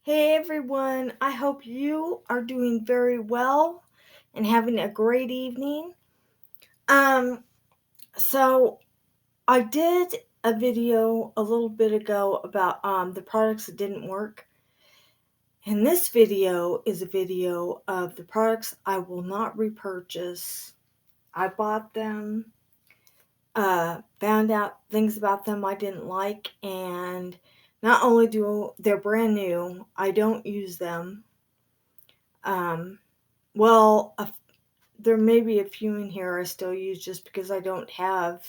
Hey everyone, I hope you are doing very well and having a great evening. Um, so I did a video a little bit ago about the products that didn't work. And this video is a video of the products I will not repurchase. I bought them, found out things about them I didn't like, and not only do they're brand new, I don't use them. Um, well, there may be a few in here I still use just because I don't have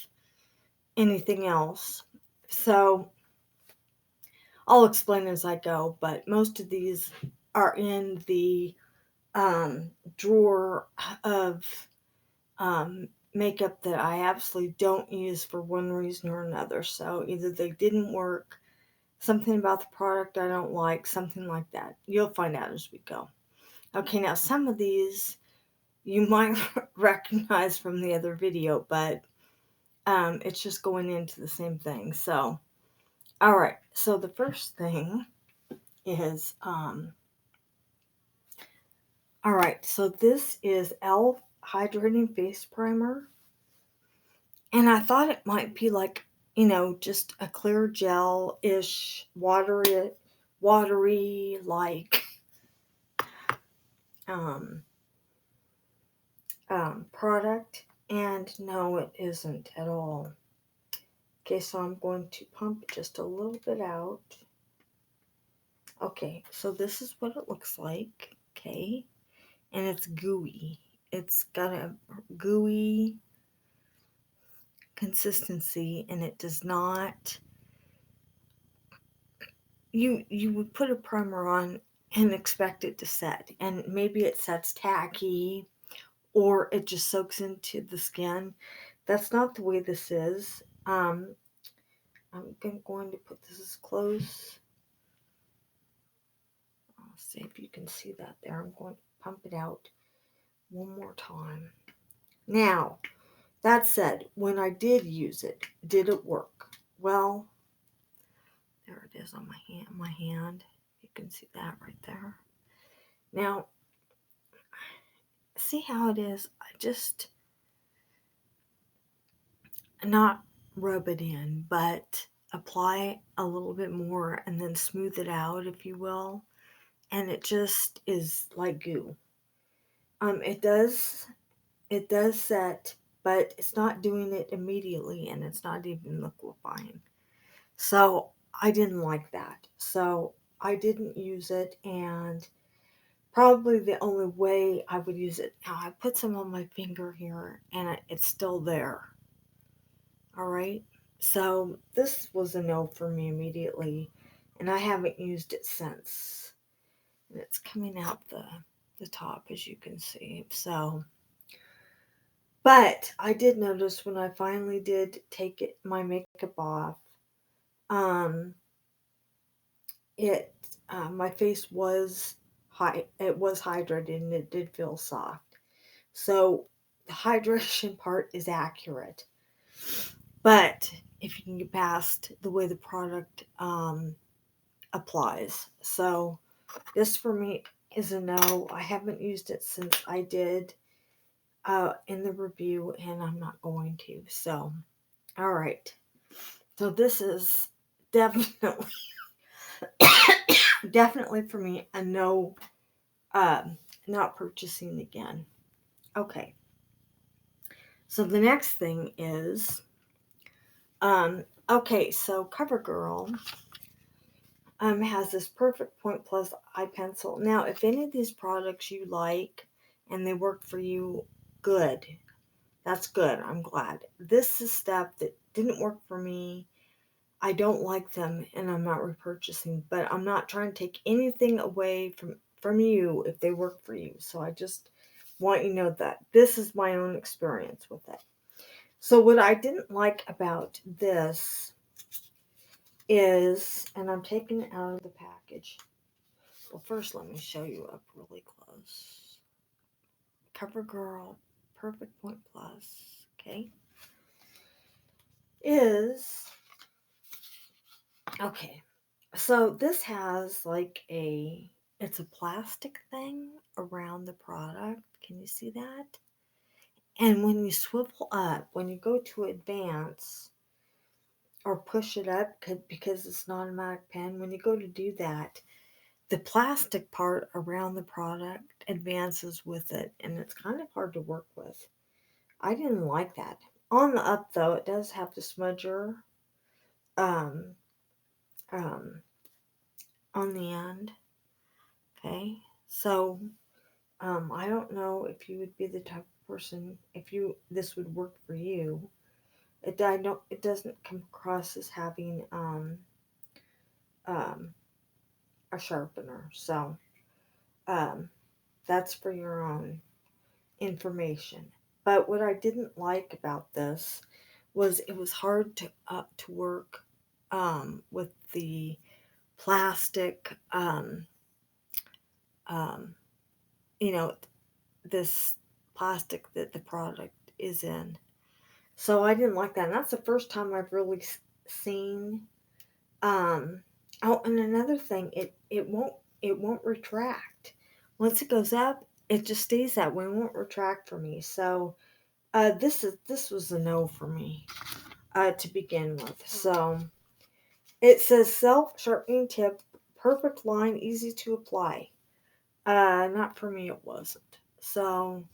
anything else. So I'll explain as I go, but most of these are in the drawer of makeup that I absolutely don't use for one reason or another. So either they didn't work, something about the product I don't like, something like that. You'll find out as we go. Okay, now some of these you might recognize from the other video, but it's just going into the same thing. So, all right. So the first thing is, all right. So this is Elf Hydrating Face Primer, and I thought it might be like just a clear gel-ish, watery like um, product, and no, it isn't at all. Okay, so I'm going to pump just a little bit out. Okay, so this is what it looks like. Okay, and it's gooey. It's got a gooey consistency, and it does not. You would put a primer on and expect it to set, and maybe it sets tacky, or it just soaks into the skin. That's not the way this is. I'm going to put this as close. I'll see if you can see that there. I'm going to pump it out one more time. Now, that said, when I did use it, did it work? Well, there it is on my hand. You can see that right there. Now, see how it is? I just not rub it in, but apply a little bit more and then smooth it out, if you will. And it just is like goo. It does set, but it's not doing it immediately, and it's not even liquefying. So I didn't like that. So I didn't use it, and probably the only way I would use it now, I put some on my finger here, and it's still there. All right. So this was a no for me immediately, and I haven't used it since. And it's coming out the top, as you can see. So, but I did notice when I finally did take my makeup off, um, it my face was it was hydrated, and it did feel soft. So the hydration part is accurate, but if you can get past the way the product applies. So this for me is a no. I haven't used it since I did in the review, and I'm not going to. So all right. So this is definitely definitely for me a no. Not purchasing again. Okay. So the next thing is, okay. So CoverGirl has this Perfect Point Plus eye pencil. Now, if any of these products you like and they work for you, good. That's good. I'm glad. This is stuff that didn't work for me. I don't like them, and I'm not repurchasing. But I'm not trying to take anything away from you if they work for you. So I just want you to know that this is my own experience with it. So what I didn't like about this is, and I'm taking it out of the package. Well, first let me show you up really close. CoverGirl Perfect Point Plus, okay, is, okay, So this has like it's a plastic thing around the product. Can you see that? And when you swivel up, when you go to advance or push it up, because it's an automatic pen, when you go to do that, the plastic part around the product advances with it, and it's kind of hard to work with. I didn't like that. On the up, though, it does have the smudger um, um, on the end. Okay, so I don't know if you would be the type of person, if you this would work for you. It doesn't come across as having um, a sharpener. So um, that's for your own information. But what I didn't like about this was it was hard to work with the plastic, um, you know, this plastic that the product is in. So I didn't like that. And that's the first time I've really seen. Um, oh, and another thing, it won't retract. Once it goes up, it just stays that way. It won't retract for me. So this was a no for me to begin with. So it says self sharpening tip, perfect line, easy to apply. Not for me, it wasn't. So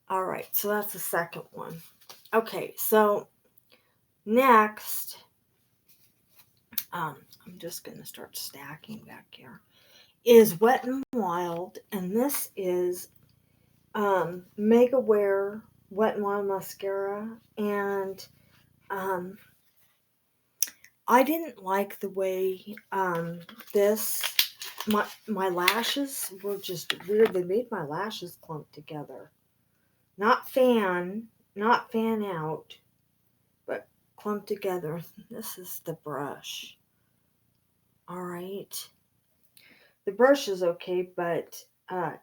all right, so that's the second one. Okay, so next, I'm just gonna start stacking back here. Is Wet and Wild, and this is Mega Wear Wet and Wild mascara, and um, I didn't like the way this my lashes were just weird. They made my lashes clump together. Not fan out, but clump together. This is the brush. All right. The brush is okay, but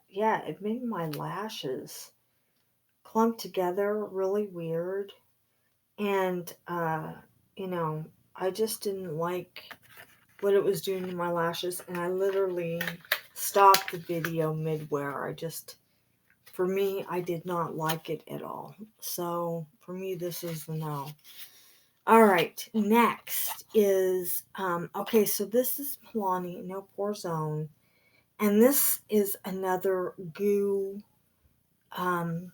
yeah, it made my lashes clump together really weird. And you know, I just didn't like what it was doing to my lashes, and I literally stopped the video midwhere. For me, I did not like it at all. So for me, this is the no. All right, next is okay. So this is Milani No Pore Zone, and this is another goo. Um,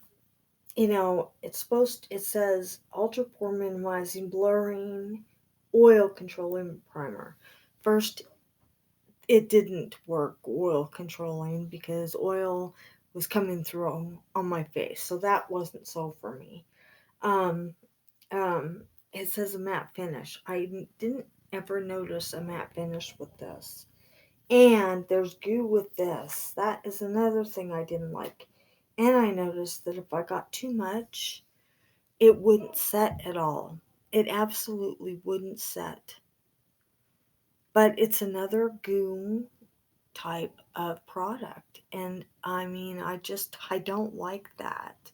it says ultra pore minimizing, blurring, oil controlling primer. First, it didn't work oil controlling because oil was coming through on my face, so that wasn't so for me. Um, it says a matte finish. I didn't ever notice a matte finish with this. And there's goo with this. That is another thing I didn't like. And I noticed that if I got too much, it wouldn't set at all. It absolutely wouldn't set. But it's another goo type of product. And I mean, I don't like that.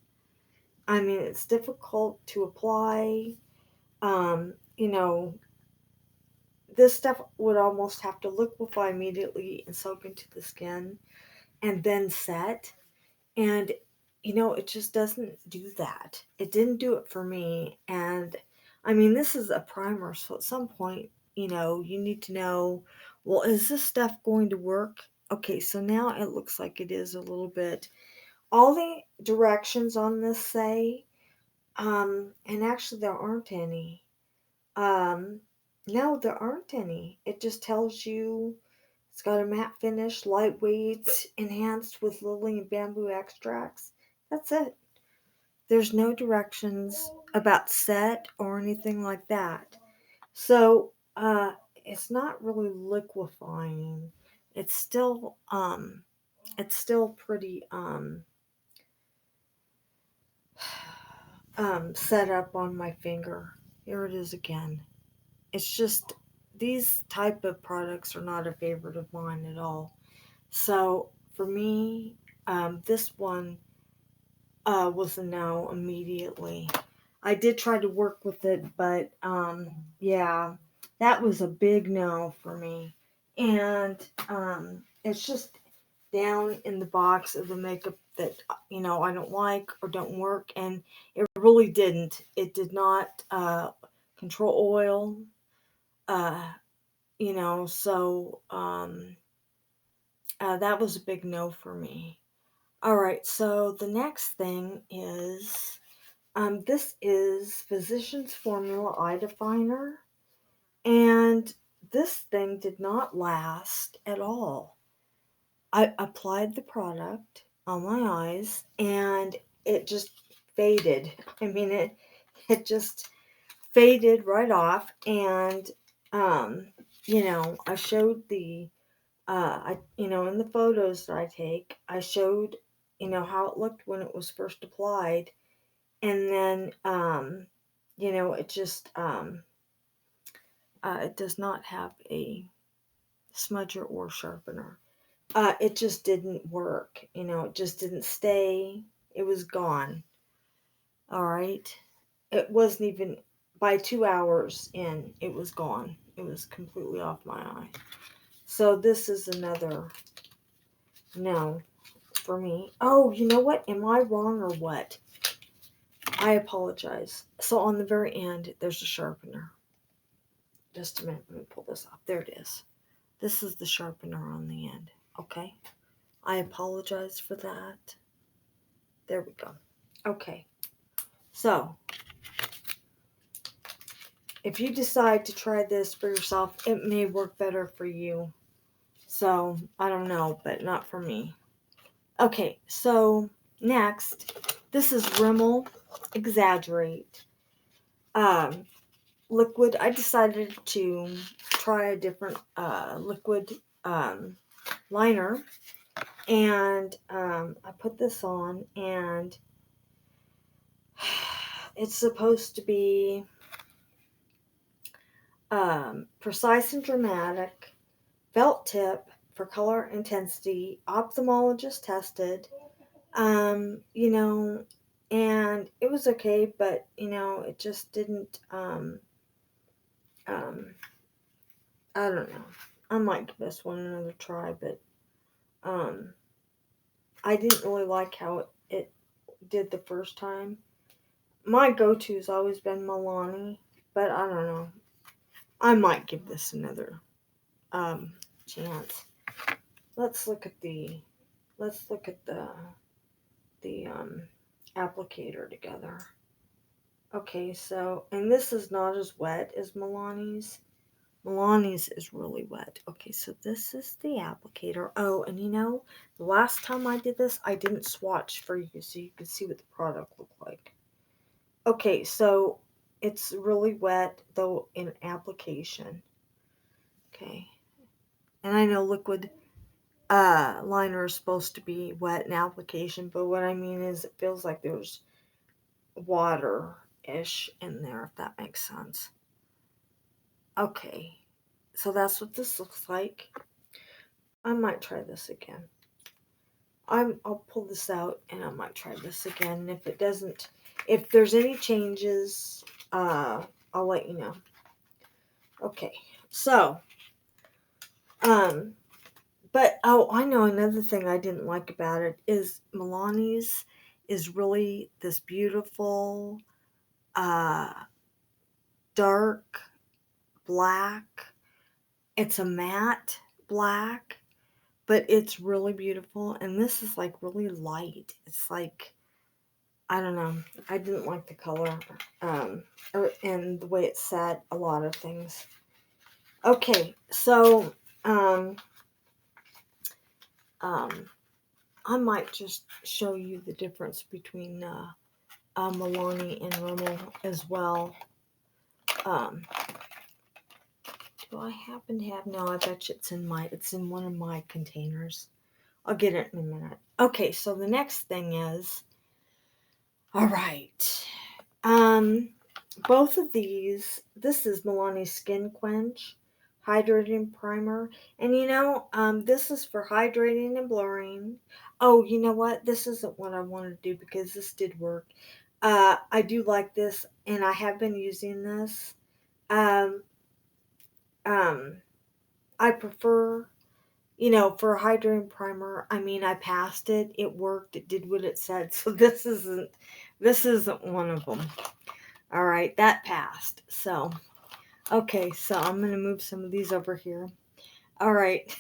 I mean, it's difficult to apply. You know, this stuff would almost have to liquefy immediately and soak into the skin and then set. And, it just doesn't do that. It didn't do it for me. And I mean, this is a primer. So at some point, you need to know, well, is this stuff going to work? Okay, so now it looks like it is a little bit. All the directions on this say, and actually there aren't any. Um, no, there aren't any. It just tells you it's got a matte finish, lightweight, enhanced with lily and bamboo extracts. That's it. There's no directions about set or anything like that. So, it's not really liquefying. It's still, pretty, set up on my finger. Here it is again. It's just these type of products are not a favorite of mine at all. So for me, this one was a no immediately. I did try to work with it, but yeah, That was a big no for me. And it's just down in the box of the makeup that I don't like or don't work, and it really didn't. It did not control oil. Uh, so that was a big no for me. All right, so the next thing is this is Physicians Formula Eye Definer, and this thing did not last at all. I applied the product on my eyes and it just faded. I mean, it just faded right off. And I showed in the photos that I take, I showed how it looked when it was first applied, and then it just it does not have a smudger or sharpener. It just didn't work. It just didn't stay. It was gone. All right. It wasn't even by 2 hours in, it was gone. It was completely off my eye. So this is another no for me. Oh, you know what? Am I wrong or what? I apologize. So on the very end, there's a sharpener. Just a minute. Let me pull this off. There it is. This is the sharpener on the end. Okay. I apologize for that. There we go. Okay. So, if you decide to try this for yourself, it may work better for you. So, I don't know, but not for me. Okay, so next, this is Rimmel Exaggerate liquid. I decided to try a different liquid liner, and I put this on, and it's supposed to be precise and dramatic, felt tip for color intensity, ophthalmologist tested, and it was okay, but it just didn't, I don't know. I might give this one another try, but I didn't really like how it did the first time. My go-to has always been Milani, but I don't know. I might give this another chance. Let's look at the applicator together. Okay, so, and this is not as wet as Milani's. Milani's is really wet. Okay, so this is the applicator. Oh, and the last time I did this, I didn't swatch for you so you could see what the product looked like. Okay, so it's really wet though in application. Okay, and I know liquid liner is supposed to be wet in application, but what I mean is it feels like there's water-ish in there, if that makes sense. Okay, so that's what this looks like. I might try this again. I'll pull this out and I might try this again. And if there's any changes, I'll let you know. Okay, so, but I know another thing I didn't like about it is Milani's is really this beautiful, dark black. It's a matte black, but it's really beautiful. And this is like really light. It's like, I don't know. I didn't like the color and the way it sat a lot of things. Okay, so I might just show you the difference between Milani and Rimmel as well. Do I happen to have? No, I bet you it's in one of my containers. I'll get it in a minute. Okay, so the next thing is, all right. Both of these, this is Milani Skin Quench Hydrating Primer. And this is for hydrating and blurring. Oh, you know what? This isn't what I wanted to do because this did work. I do like this, and I have been using this. I prefer, for a hydrating primer, I passed it. It worked. It did what it said. So this isn't one of them. All right, that passed. So, okay, so I'm going to move some of these over here. All right.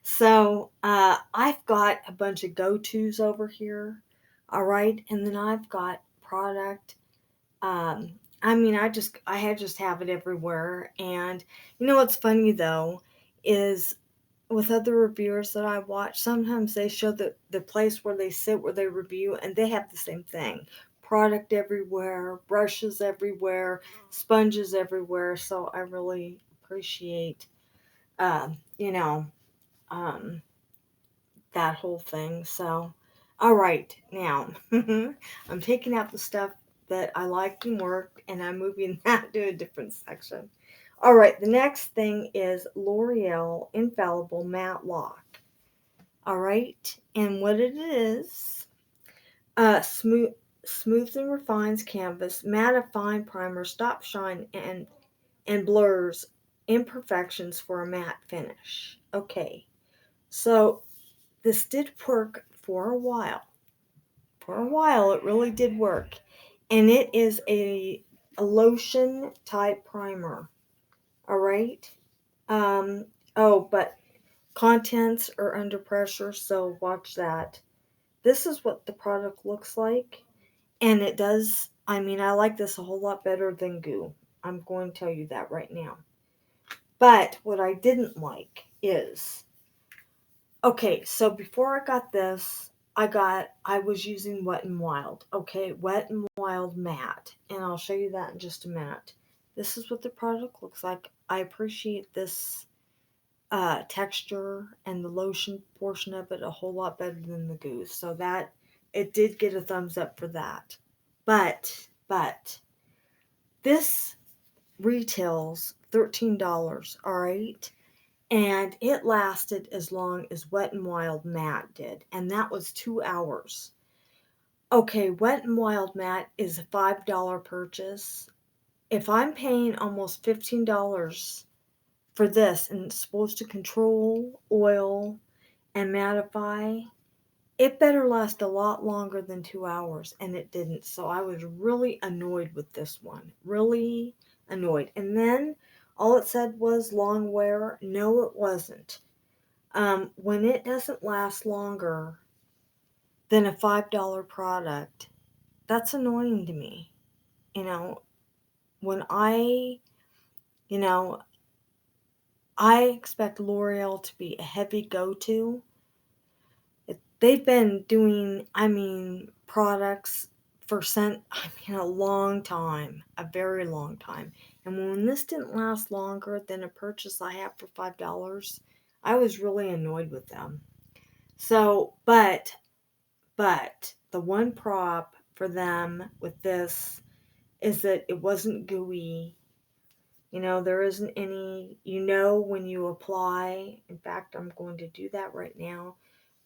So, I've got a bunch of go-tos over here. All right, and then I've got product. I just have it everywhere. And what's funny though is with other reviewers that I watch, sometimes they show the place where they sit, where they review, and they have the same thing. Product everywhere, brushes everywhere, sponges everywhere. So I really appreciate, um, you know, um, that whole thing. So, all right, now I'm taking out the stuff that I like and work, and I'm moving that to a different section. All right, the next thing is L'Oreal Infallible Matte Lock. All right, and what it is, smooths and refines canvas, mattifying primer, stop shine, and blurs imperfections for a matte finish. Okay, so this did work for a while. For a while, it really did work. And it is a lotion type primer. All right. Um, but contents are under pressure, so watch that. This is what the product looks like. And it does, I like this a whole lot better than goo. I'm going to tell you that right now. But what I didn't like is, okay, so before I got this, I was using Wet n Wild. Okay, Wet n Wild matte, and I'll show you that in just a minute. This is what the product looks like. I appreciate this texture and the lotion portion of it a whole lot better than the goose. So that it did get a thumbs up for that. But this retails $13, all right? And it lasted as long as Wet n Wild Matte did, and that was 2 hours. Okay, Wet n Wild Matte is a $5 purchase. If I'm paying almost $15 for this, and it's supposed to control oil and mattify, it better last a lot longer than 2 hours, and it didn't. So I was really annoyed with this one. Really annoyed. And then all it said was long wear. No, it wasn't. When it doesn't last longer than a $5 product, that's annoying to me. You know, when you know, I expect L'Oreal to be a heavy go-to. They've been doing, products for a long time, a very long time. And when this didn't last longer than a purchase I have for $5, I was really annoyed with them. So, but the one prop for them with this is that it wasn't gooey. There isn't any, when you apply. In fact, I'm going to do that right now.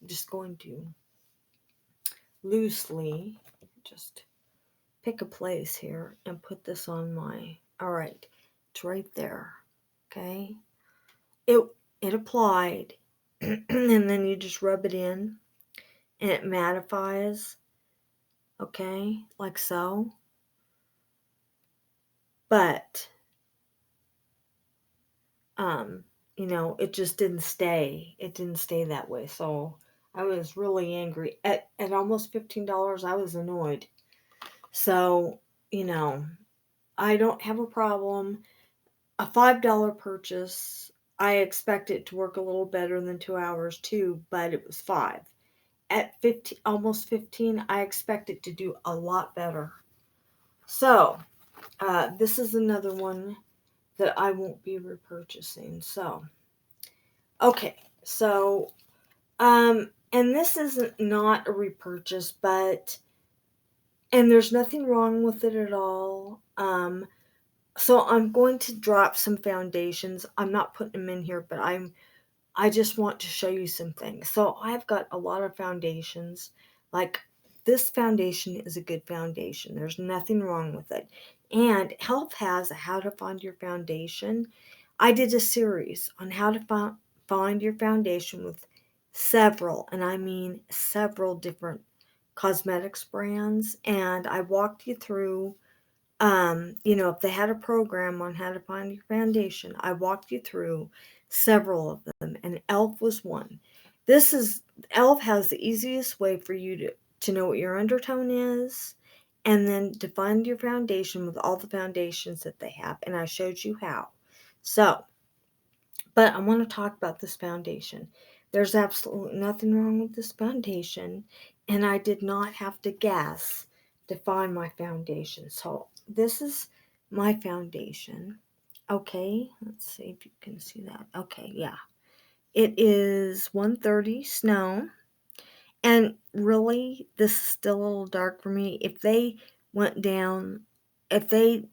I'm just going to loosely just pick a place here and put this on all right, it's right there. Okay. It it applied and then you just rub it in and it mattifies. Okay, like so. But it just didn't stay. It didn't stay that way. So I was really angry. At almost $15, I was annoyed. So, you know, I don't have a problem. A $5 purchase, I expect it to work a little better than 2 hours too, but it was five. At 15, almost 15, I expect it to do a lot better. So, this is another one that I won't be repurchasing. So, okay, so, and this isn't not a repurchase, and there's nothing wrong with it at all. So I'm going to drop some foundations. I'm not putting them in here, but I just want to show you some things. So I've got a lot of foundations. Like this foundation is a good foundation. There's nothing wrong with it. And Health has a how to find your foundation. I did a series on how to find your foundation with several, and I mean several different cosmetics brands, and I walked you through, if they had a program on how to find your foundation, I walked you through several of them, and e.l.f. was one. e.l.f. has the easiest way for you to know what your undertone is, and then to find your foundation with all the foundations that they have, and I showed you how. So, but I want to talk about this foundation. There's absolutely nothing wrong with this foundation, and I did not have to guess to find my foundation. So this is my foundation. Okay, let's see if you can see that. Okay, yeah. It is 130 Snow, and really, this is still a little dark for me. If they went down, if they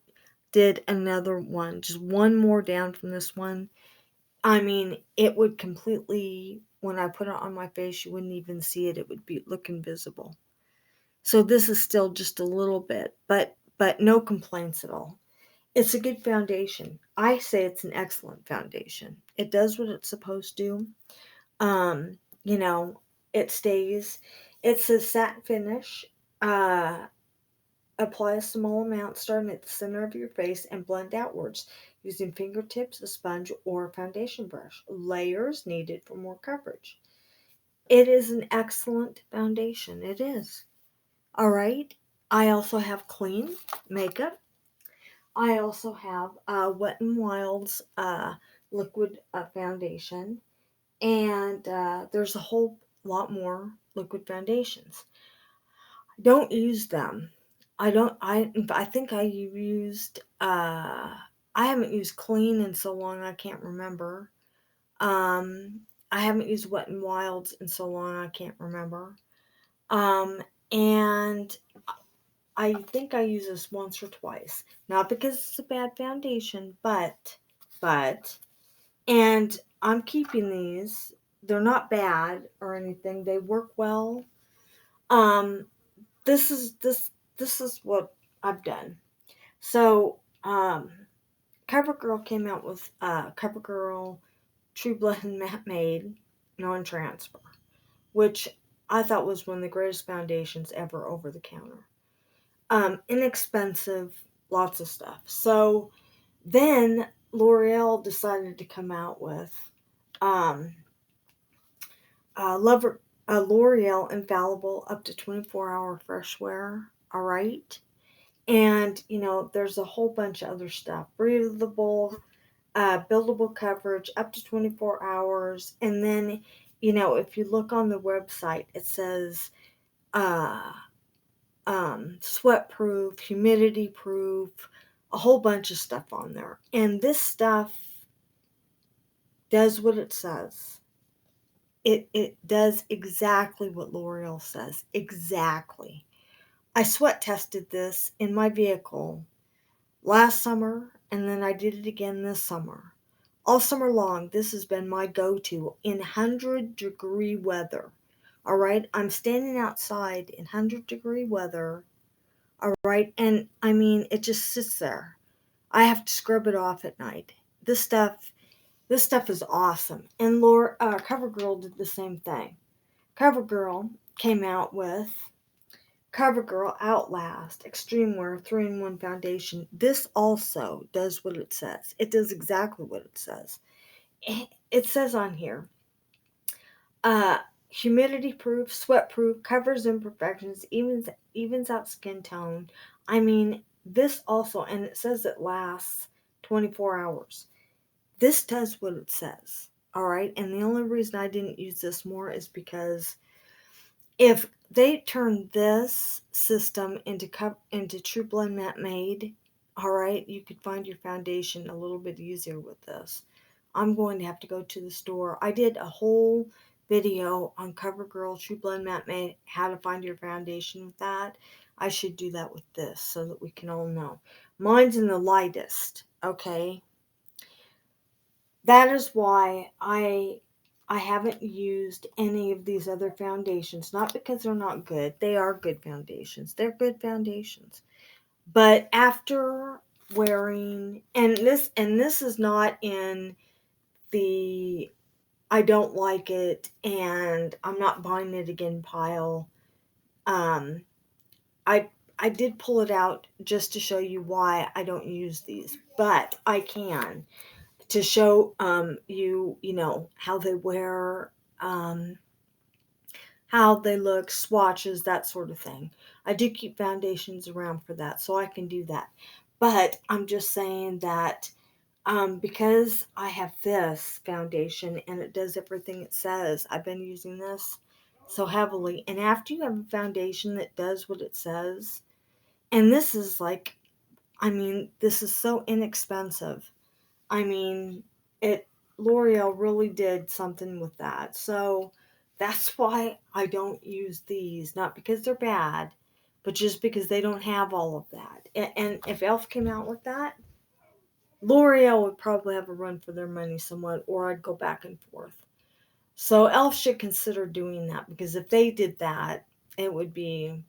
did another one, just one more down from this one, I mean, it would completely, when I put it on my face, you wouldn't even see it. It would look invisible. So this is still just a little bit, but no complaints at all. It's a good foundation. I say it's an excellent foundation. It does what it's supposed to. Um, you know, it stays. It's a satin finish. Uh, Apply a small amount starting at the center of your face and blend outwards using fingertips, a sponge, or a foundation brush. Layers needed for more coverage. It is an excellent foundation. It is. All right. I also have clean makeup. I also have Wet n Wild's liquid foundation. And there's a whole lot more liquid foundations. Don't use them. I think I used I haven't used clean in so long I can't remember. I haven't used Wet n Wilds in so long I can't remember. And I think I use this once or twice. Not because it's a bad foundation, but and I'm keeping these. They're not bad or anything. They work well. Um this is what I've done. So, CoverGirl came out with CoverGirl True Blend Matte Made Non-Transfer, which I thought was one of the greatest foundations ever over the counter. Inexpensive, lots of stuff. So then L'Oreal decided to come out with um, L'Oreal Infallible up to 24-hour fresh wear. All right. And, there's a whole bunch of other stuff. Breathable, buildable coverage up to 24 hours. And then, if you look on the website, it says uh, sweat proof, humidity proof, a whole bunch of stuff on there. And this stuff does what it says. It does exactly what L'Oreal says. Exactly. I sweat tested this in my vehicle last summer, and then I did it again this summer. All summer long, this has been my go-to in 100-degree weather. All right, I'm standing outside in 100-degree weather. All right, and I mean, it just sits there. I have to scrub it off at night. This stuff is awesome. And CoverGirl did the same thing. CoverGirl came out with CoverGirl Outlast Extreme Wear 3-in-1 Foundation. This also does what it says. It does exactly what it says. It says on here, humidity proof, sweat proof, covers imperfections, evens out skin tone. I mean, this also, and it says it lasts 24 hours. This does what it says. All right. And the only reason I didn't use this more is because if they turn this system into True Blend Matte Made, all right, you could find your foundation a little bit easier with this. I'm going to have to go to the store. I did a whole video on CoverGirl True Blend Matte Made, how to find your foundation with that. I should do that with this so that we can all know. Mine's in the lightest, okay? That is why I haven't used any of these other foundations. Not because they're not good. They are good foundations. They're good foundations. But after wearing, and this is not in the I don't like it and I'm not buying it again pile. Um, I I did pull it out just to show you why I don't use these, but I can to show you know how they wear, um, how they look, swatches, that sort of thing. I do keep foundations around for that, so I can do that. But I'm just saying that because I have this foundation and it does everything it says, I've been using this so heavily. And after you have a foundation that does what it says, and this is like, I mean, this is so inexpensive. I mean, it L'Oreal really did something with that. So that's why I don't use these, not because they're bad, but just because they don't have all of that. And if Elf came out with that, L'Oreal would probably have a run for their money somewhat, or I'd go back and forth. So Elf should consider doing that, because if they did that, it would be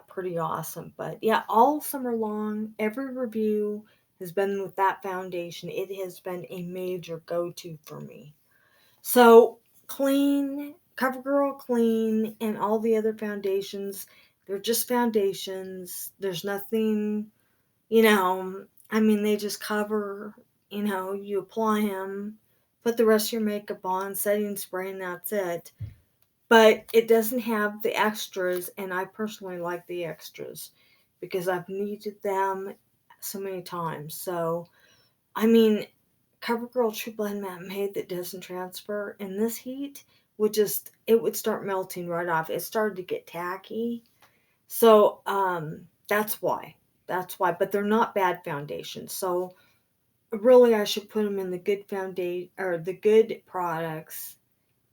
pretty awesome. But yeah, all summer long, every review has been with that foundation. It has been a major go-to for me. So Clean, CoverGirl Clean, and all the other foundations, they're just foundations. There's nothing, I mean, they just cover, you apply them, put the rest of your makeup on, setting spray, and that's it. But it doesn't have the extras, and I personally like the extras because I've needed them so many times. So, I mean, CoverGirl True Blend Matte Made that doesn't transfer in this heat it would start melting right off. It started to get tacky. So, that's why. That's why. But they're not bad foundations. So, really, I should put them in the good foundation or the good products,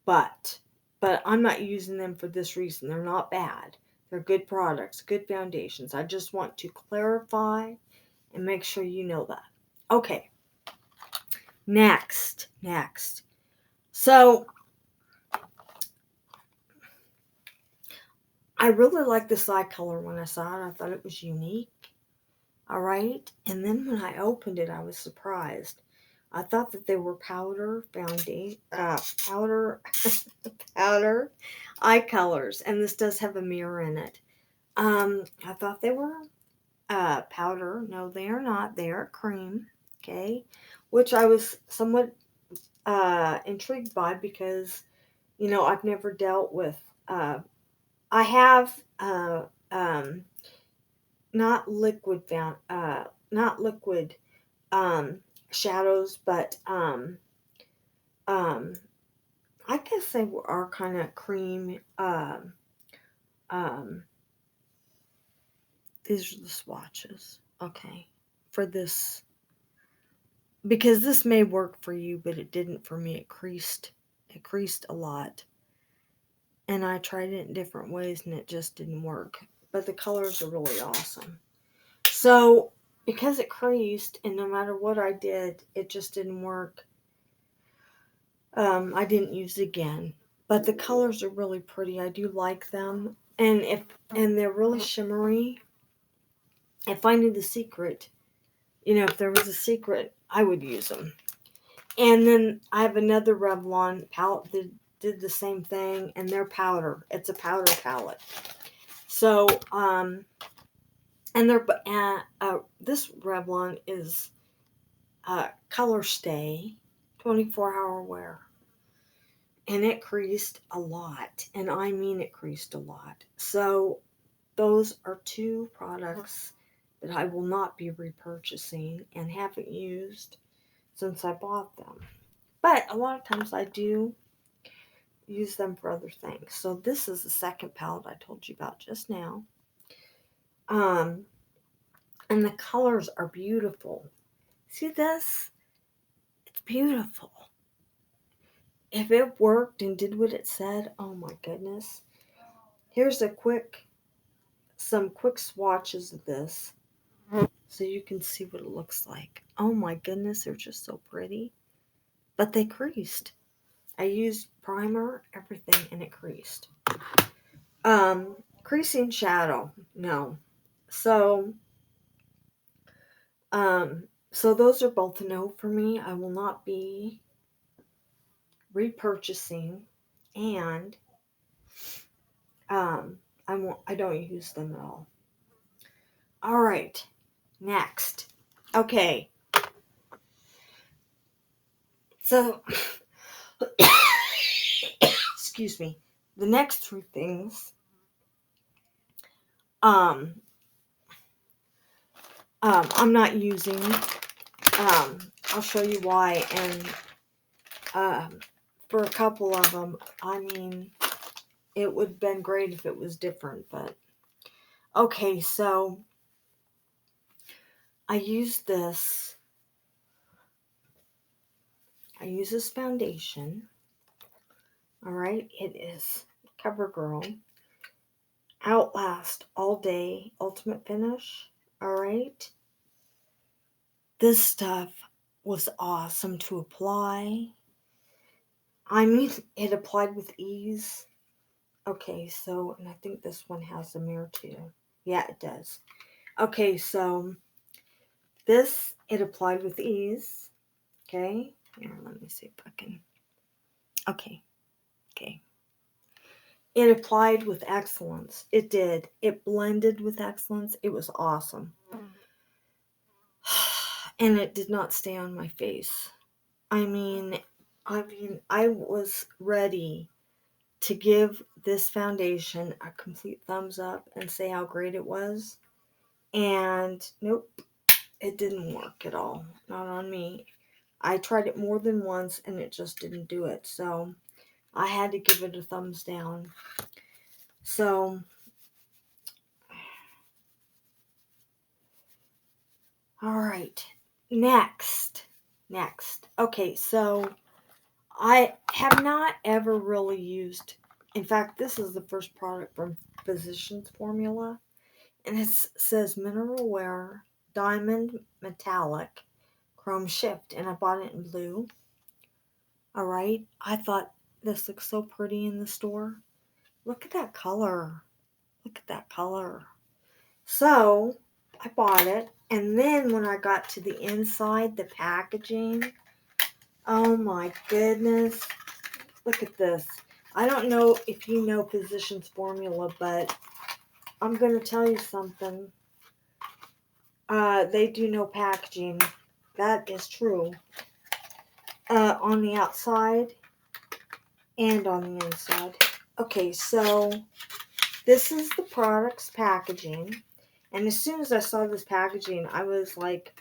but I'm not using them for this reason. They're not bad. They're good products, good foundations. I just want to clarify and make sure you know that. Okay, next. So, I really liked this eye color when I saw it. I thought it was unique. All right. And then when I opened it, I was surprised. I thought that they were powder powder powder eye colors, and this does have a mirror in it. I thought they were powder. No, they are not. They are cream. Okay, which I was somewhat intrigued by because I've never dealt with. I have not liquid not liquid um, shadows, but um, I guess they are kind of cream. Um, these are the swatches. Okay, for this, because this may work for you, but it didn't for me. It creased. It creased a lot, and I tried it in different ways, and it just didn't work. But the colors are really awesome. So, because it creased, and no matter what I did, it just didn't work. I didn't use it again, but the colors are really pretty. I do like them, and they're really shimmery. If I knew the secret, if there was a secret, I would use them. And then I have another Revlon palette that did the same thing, and they're powder. It's a powder palette. So, and this Revlon is color stay, 24-hour wear. And it creased a lot. And I mean it creased a lot. So those are two products that I will not be repurchasing and haven't used since I bought them. But a lot of times I do use them for other things. So this is the second palette I told you about just now. Um, and the colors are beautiful. See this? It's beautiful. If it worked and did what it said, oh my goodness. Here's some quick swatches of this so you can see what it looks like. Oh my goodness, they're just so pretty. But they creased. I used primer, everything, and it creased. Creasing shadow, no. So So those are both a no for me. I will not be repurchasing, and I don't use them at all. All right, next. Okay, so excuse me. The next three things, um, I'm not using. I'll show you why, and for a couple of them, I mean, it would have been great if it was different, but okay. So I use this. I use this foundation. All right, it is CoverGirl Outlast All Day Ultimate Finish. All right, this stuff was awesome to apply. I mean, it applied with ease. Okay, so, and I think this one has a mirror too. Yeah, it does. Okay, so this, it applied with ease. Okay, here, let me see if I can. Okay. It applied with excellence. It did. It blended with excellence. It was awesome. And it did not stay on my face. I mean, I was ready to give this foundation a complete thumbs up and say how great it was. And nope, it didn't work at all. Not on me. I tried it more than once and it just didn't do it. So I had to give it a thumbs down. So, all right. Next. Okay, so I have not ever really used, in fact, this is the first product from Physicians Formula, and it says Mineral Wear Diamond Metallic Chrome Shift, and I bought it in blue. All right, I thought this looks so pretty in the store. Look at that color. So I bought it, and then when I got to the inside, the packaging, oh my goodness, look at this. I don't know if you know Physicians Formula, but I'm going to tell you something. They do no packaging. That is true. On the outside and on the inside. Okay, so this is the product's packaging. And as soon as I saw this packaging, I was like,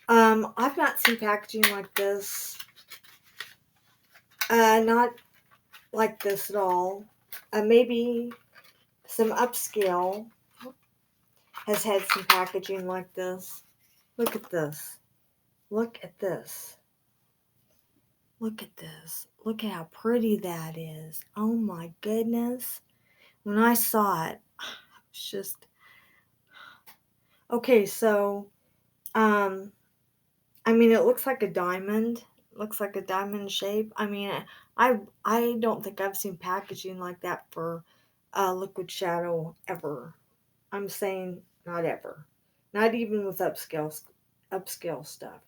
I've not seen packaging like this. Not like this at all. Maybe some upscale has had some packaging like this. Look at this. Look at this. Look at this. Look at how pretty that is. Oh my goodness. When I saw it, it's just okay. So, I mean, it looks like a diamond. Looks like a diamond shape. I mean, I don't think I've seen packaging like that for liquid shadow ever. I'm saying not ever. Not even with upscale stuff.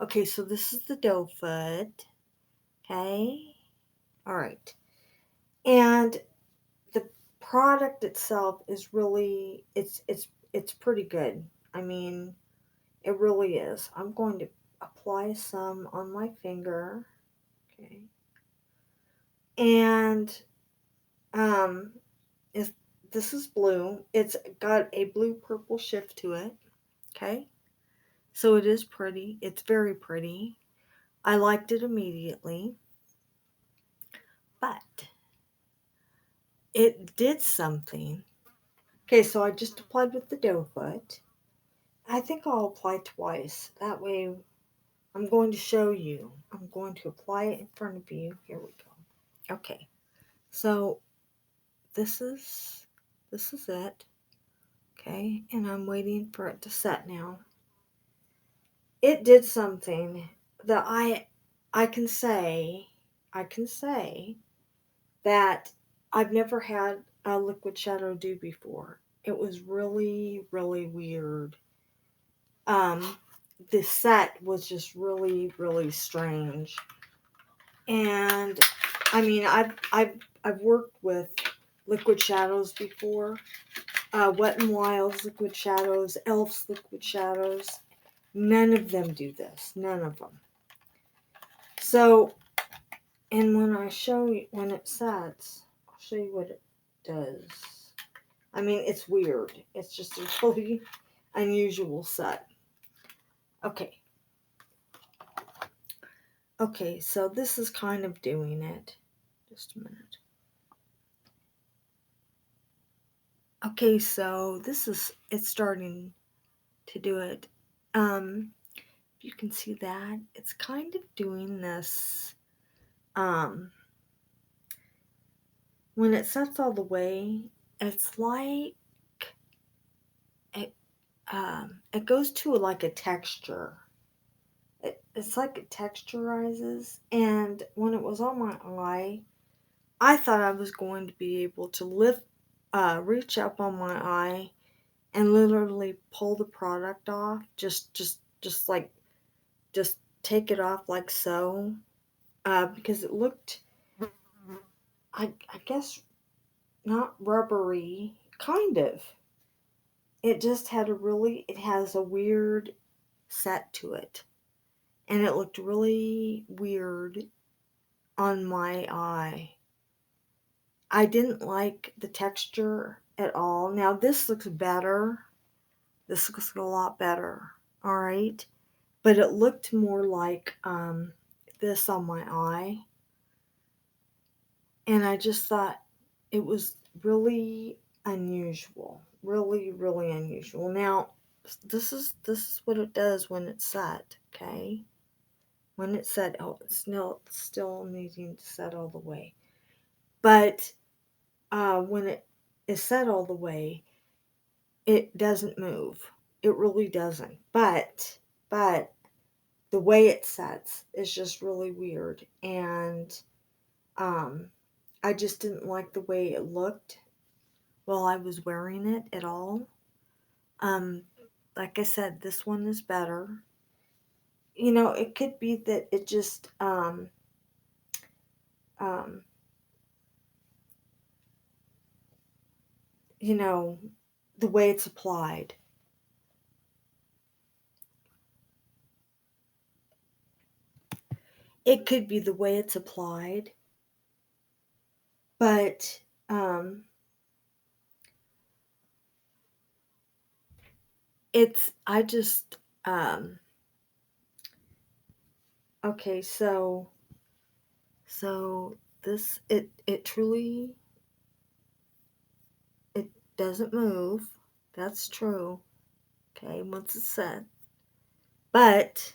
Okay, so this is the doe foot. Okay. All right. And the product itself is really it's pretty good. I mean, it really is. I'm going to apply some on my finger. Okay. And um if this is blue, it's got a blue purple shift to it. Okay. So it is pretty. It's very pretty. I liked it immediately. But it did something. Okay, so I just applied with the doe foot. I think I'll apply twice. That way I'm going to show you. I'm going to apply it in front of you. Here we go. Okay. So this is it. Okay, and I'm waiting for it to set now. It did something that I can say that I've never had a liquid shadow do before. It was really, really weird. the set was just really, really strange. And I mean, I've worked with liquid shadows before, Wet and Wild's liquid shadows, Elf's liquid shadows. None of them do this. None of them. So, and when I show you, when it sets, I'll show you what it does. I mean, it's weird. It's just a really unusual set. Okay. Okay, so this is kind of doing it. Just a minute. Okay, so it's starting to do it. You can see that it's kind of doing this. When it sets all the way, it's like it goes to like a texture. It's like it texturizes, and when it was on my eye, I thought I was going to be able to reach up on my eye and literally pull the product off, just like, just take it off like so, because it looked, I guess, not rubbery, kind of. It just had it has a weird set to it, and it looked really weird on my eye. I didn't like the texture at all. Now this looks better. This looks a lot better. All right. But it looked more like this on my eye. And I just thought it was really unusual. Really, really unusual. Now, this is what it does when it's set, okay? When it's set, oh, it's still needing to set all the way. But when it is set all the way, it doesn't move. It really doesn't. But the way it sets is just really weird, and I just didn't like the way it looked while I was wearing it at all. Um, like I said, this one is better. You know, it could be that it just um, you know, the way it's applied. It could be the way it's applied, but it's I just okay, so this it truly, it doesn't move. That's true. Okay, once it's set. But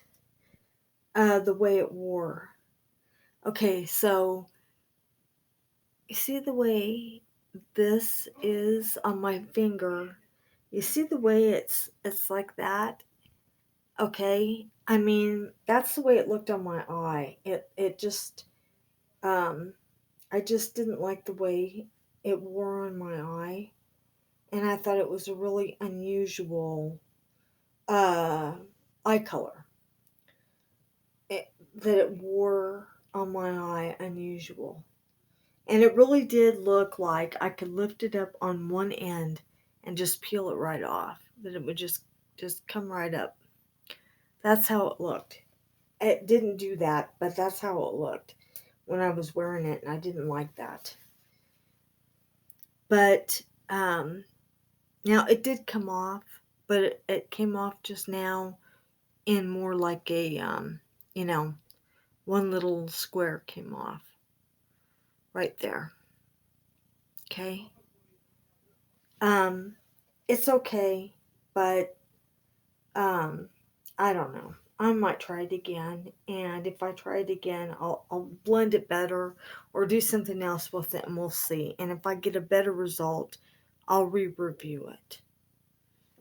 the way it wore. Okay, so you see the way this is on my finger. You see the way it's like that? Okay? I mean, that's the way it looked on my eye. It just I just didn't like the way it wore on my eye, and I thought it was a really unusual uh eye color. That it wore on my eye unusual. And it really did look like I could lift it up on one end and just peel it right off. That it would just come right up. That's how it looked. It didn't do that, but that's how it looked when I was wearing it, and I didn't like that. But now it did come off, but it came off just now in more like a you know, one little square came off right there. Okay. Um, it's okay, but I don't know. I might try it again, and if I try it again, I'll blend it better or do something else with it, and we'll see. And if I get a better result, I'll re-review it.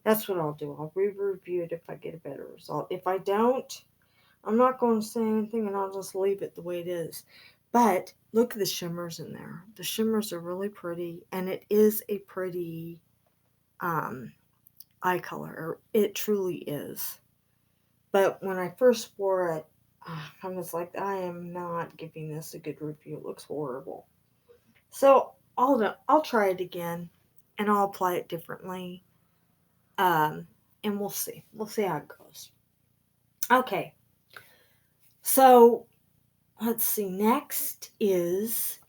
That's what I'll do. I'll re-review it if I get a better result. If I don't, I'm not going to say anything, and I'll just leave it the way it is. But look at the shimmers in there. The shimmers are really pretty, and it is a pretty eye color. It truly is. But when I first wore it, I was like, I am not giving this a good review. It looks horrible. So I'll try it again, and I'll apply it differently. And we'll see. We'll see how it goes. Okay. So let's see. Next is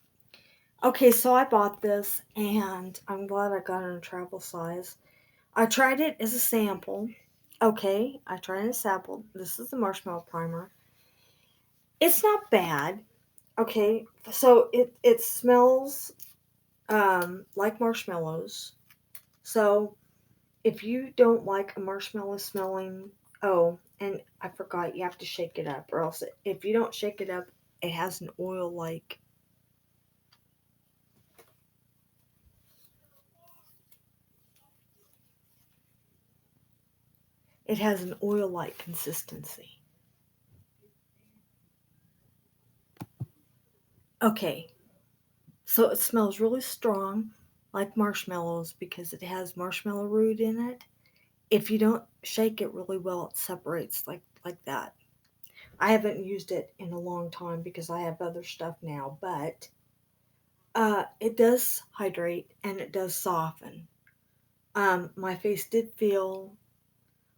okay. So I bought this, and I'm glad I got it in a travel size. I tried it as a sample. Okay, I tried it as a sample. This is the marshmallow primer. It's not bad. Okay, so it smells like marshmallows. So if you don't like a marshmallow smelling, oh, and I forgot, you have to shake it up, or else if you don't shake it up, it has an oil like. It has an oil like consistency. Okay, so it smells really strong like marshmallows because it has marshmallow root in it. If you don't shake it really well, it separates like that. I haven't used it in a long time because I have other stuff now, but it does hydrate and it does soften. My face did feel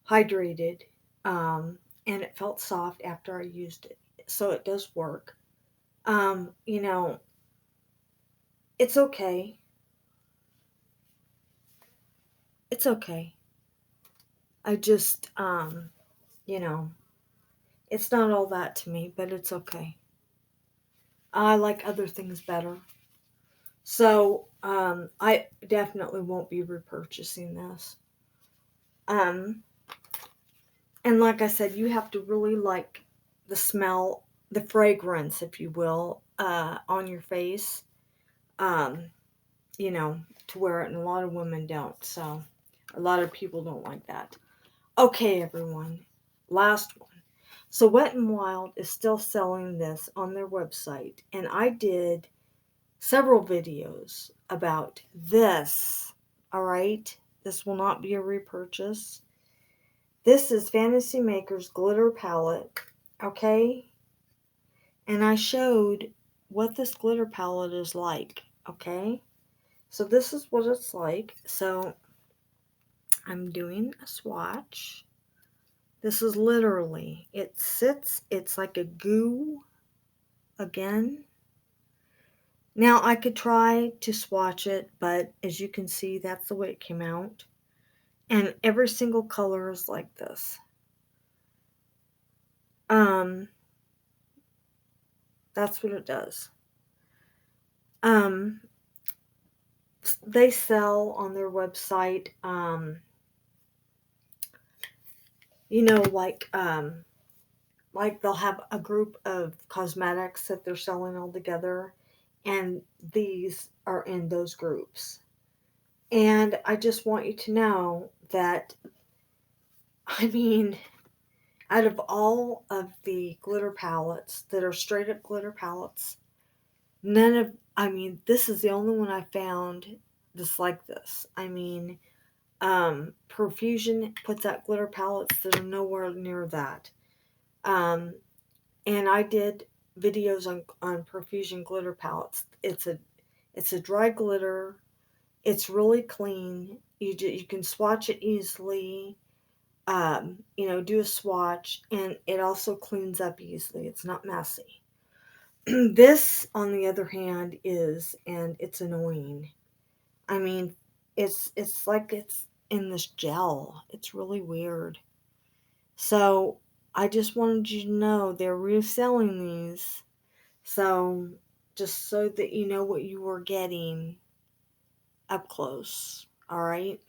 hydrated, and it felt soft after I used it, so it does work. You know, it's okay. It's okay. I just, you know, it's not all that to me, but it's okay. I like other things better. So, I definitely won't be repurchasing this. Um, and like I said, you have to really like the smell, the fragrance, if you will, on your face, um, you know, to wear it. And a lot of women don't. So, a lot of people don't like that. Okay, everyone. Last one. So, Wet n Wild is still selling this on their website. And I did several videos about this. All right. This will not be a repurchase. This is Fantasy Maker's glitter palette. Okay. And I showed what this glitter palette is like. Okay. So this is what it's like. So I'm doing a swatch. This is literally, it sits, it's like a goo again. Now I could try to swatch it, but as you can see, that's the way it came out. And every single color is like this. Um, that's what it does. Um, they sell on their website, you know, like they'll have a group of cosmetics that they're selling all together, and these are in those groups. And I just want you to know that, I mean, out of all of the glitter palettes that are straight up glitter palettes, I mean, this is the only one I found that's like this. I mean, Profusion puts out glitter palettes that are nowhere near that. Um, and I did videos on Profusion glitter palettes. It's a dry glitter. It's really clean. You can swatch it easily. You know, do a swatch, and it also cleans up easily. It's not messy. This, on the other hand, is, and it's annoying. I mean, it's like it's in this gel. It's really weird. So I just wanted you to know they're reselling these. So just so that you know what you were getting up close. All right.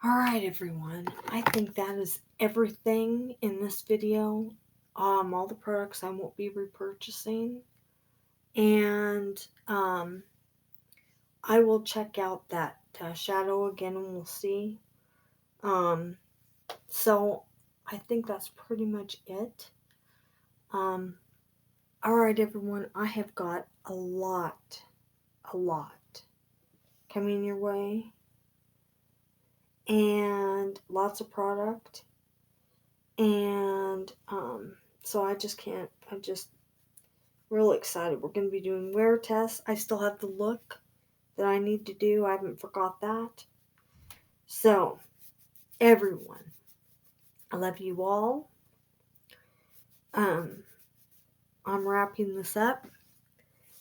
All right, everyone. I think that is everything in this video. All the products I won't be repurchasing, and I will check out that shadow again, and we'll see. Um, so I think that's pretty much it. Um, all right, everyone. I have got a lot coming your way, and lots of product. And so I just can't. I'm just real excited. We're going to be doing wear tests. I still have the look that I need to do. I haven't forgot that. So, everyone, I love you all. I'm wrapping this up.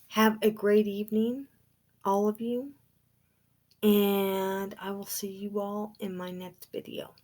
Have a great evening, all of you. And I will see you all in my next video.